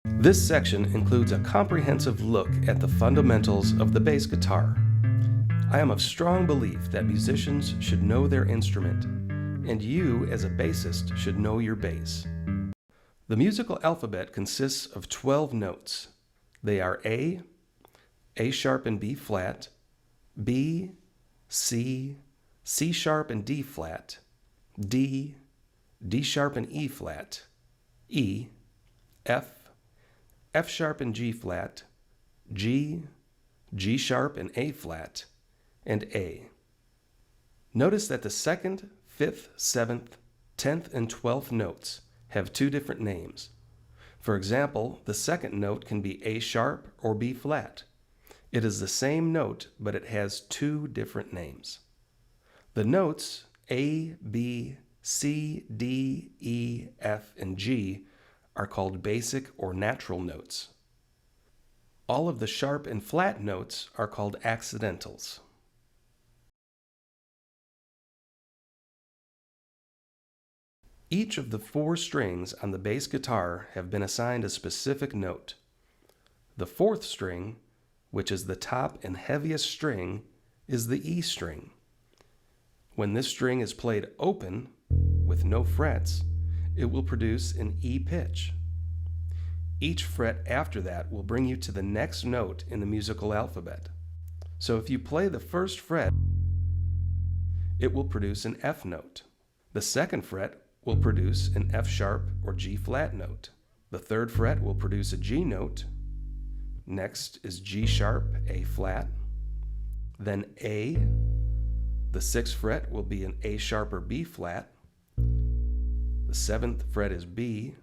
This section includes a comprehensive look at the fundamentals of the bass guitar. I am of strong belief that musicians should know their instrument, and you as a bassist should know your bass. The musical alphabet consists of 12 notes. They are A sharp and B flat, B, C, C sharp and D flat, D, D sharp and E flat, E, F, F sharp and G flat, G, G sharp and A flat, and A. Notice that the 2nd, 5th, 7th, 10th, and 12th notes have two different names. For example, the 2nd note can be A sharp or B flat. It is the same note, but it has two different names. The notes A, B, C, D, E, F, and G are called basic or natural notes. All of the sharp and flat notes are called accidentals. Each of the 4 strings on the bass guitar have been assigned a specific note. The 4th string, which is the top and heaviest string, is the E string. When this string is played open, with no frets, it will produce an E pitch. Each fret after that will bring you to the next note in the musical alphabet. So if you play the 1st fret, it will produce an F note. The 2nd fret will produce an F sharp or G flat note. The 3rd fret will produce a G note. Next is G sharp, A flat, then A. The 6th fret will be an A sharp or B flat. The 7th fret is B,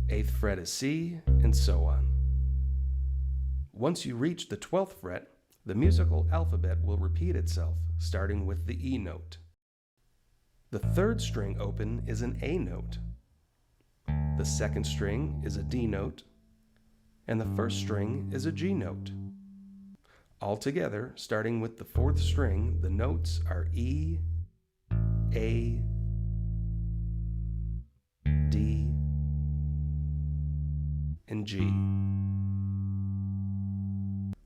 8th fret is C, and so on. Once you reach the 12th fret, the musical alphabet will repeat itself, starting with the E note. The 3rd string open is an A note. The 2nd string is a D note, and the 1st string is a G note. Altogether, starting with the 4th string, the notes are E, A, D, and G.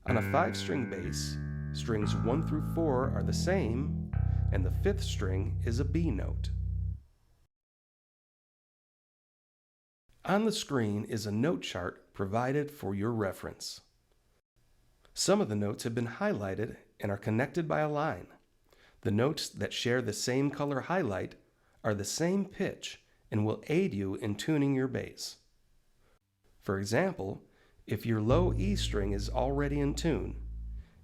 On a 5-string bass, strings 1 through 4 are the same, and the 5th string is a B note. On the screen is a note chart provided for your reference. Some of the notes have been highlighted and are connected by a line. The notes that share the same color highlight are the same pitch and will aid you in tuning your bass. For example, if your low E string is already in tune,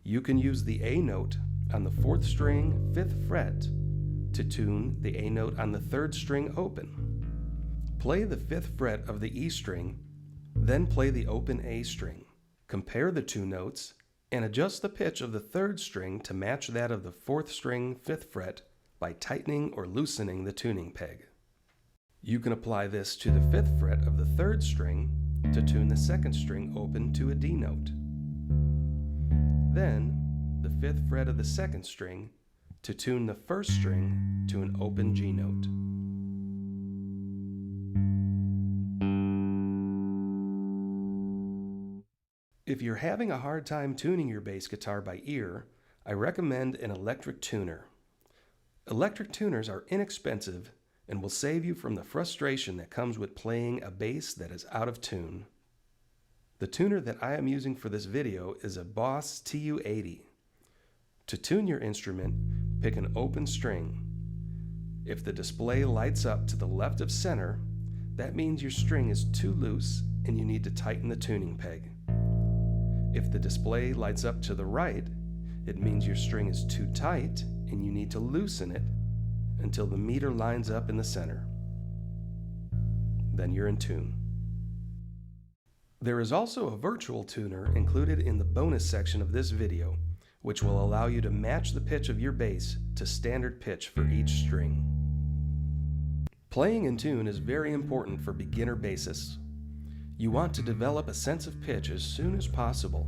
you can use the A note on the 4th string, 5th fret to tune the A note on the 3rd string open. Play the 5th fret of the E string, then play the open A string. Compare the two notes and adjust the pitch of the 3rd string to match that of the 4th string, 5th fret by tightening or loosening the tuning peg. You can apply this to the 5th fret of the 3rd string to tune the 2nd string open to a D note. Then, the 5th fret of the 2nd string to tune the 1st string to an open G note. If you're having a hard time tuning your bass guitar by ear, I recommend an electric tuner. Electric tuners are inexpensive and will save you from the frustration that comes with playing a bass that is out of tune. The tuner that I am using for this video is a Boss TU-80. To tune your instrument, pick an open string. If the display lights up to the left of center, that means your string is too loose and you need to tighten the tuning peg. If the display lights up to the right, it means your string is too tight and you need to loosen it until the meter lines up in the center. Then you're in tune. There is also a virtual tuner included in the bonus section of this video, which will allow you to match the pitch of your bass to standard pitch for each string. Playing in tune is very important for beginner bassists. You want to develop a sense of pitch as soon as possible,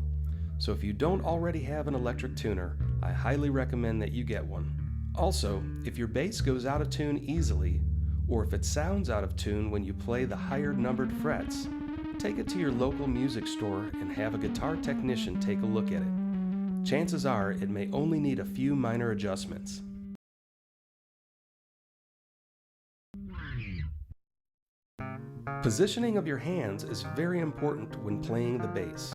so if you don't already have an electric tuner, I highly recommend that you get one. Also, if your bass goes out of tune easily, or if it sounds out of tune when you play the higher numbered frets, take it to your local music store and have a guitar technician take a look at it. Chances are it may only need a few minor adjustments. Positioning of your hands is very important when playing the bass.